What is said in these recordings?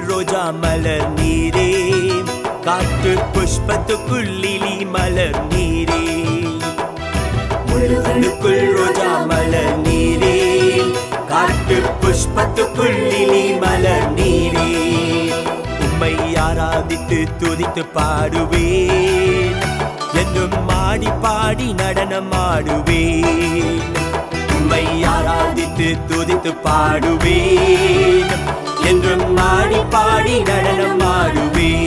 ரோஜா மலர் நீரே, காட்டு புஷ்பத்துக்குள் லிலி மலர் நீரே. முழுகளுக்குள் ரோஜா மலர் நீரே, காட்டு புஷ்பத்துக்குள் லிலி மலர் நீரே. உம்மை ஆராதித்து துதித்து பாடுவேன், என்றும் ஆடி பாடி நடனம் ஆடுவேன். உம்மை ஆராதித்து துதித்து பாடுவேன், என்றும் ஆடி பாடி நடனம் ஆடுவேன்.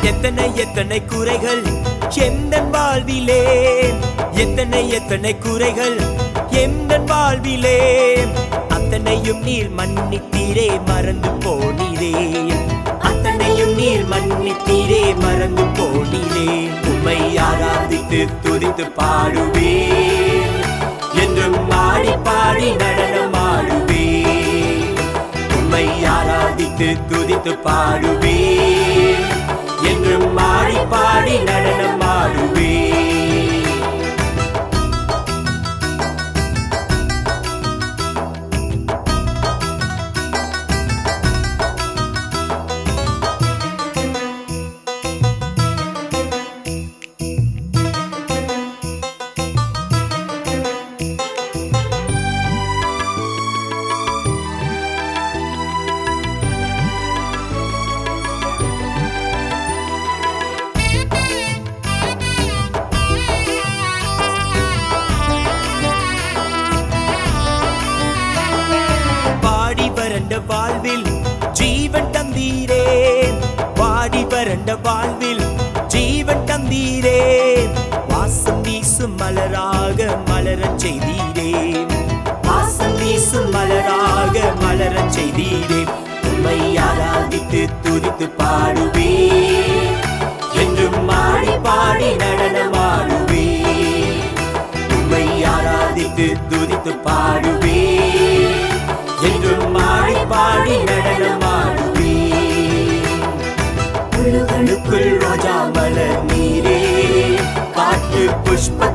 எத்தனை எத்தனை குறைகள் எந்தன் வாழ்விலே, எத்தனை எத்தனை குறைகள் எந்தன் வாழ்விலே, அத்தனையும் நீர் மன்னித்தீரே மறந்து போனீரே. அத்தனையும் நீர் மன்னித்தீரே மறந்து போனீரே. உம்மை ஆராதித்து துதித்து பாடுவேன், என்றும் ஆடி பாடி நடனம் ஆடுவேன். உம்மை ஆராதித்து துதித்து பாடுவேன், என்றும் ஆடி பாடி நடனம் ஆடுவேன். வாழ்வில் ஜீவன் தந்தீரே, வாடி வறண்ட வாழ்வில் ஜீவன் தந்தீரே. வாசம் வீசும் மலராக மலரச் செய்தீரே, வாசம் வீசும் மலராக மலரச் செய்தீரே. உம்மை ஆராதித்து துதித்து பாடுவேன், என்றும் ஆடி பாடி நடனம் ஆடுவேன். உம்மை ஆராதித்து துதித்து பாடுவேன், என்றும் ஆடி பாடி நடனம் ஆடுவேன். முழுகளுக்குள் ரோஜா மலர் நீரே, காட்டு புஷ்ப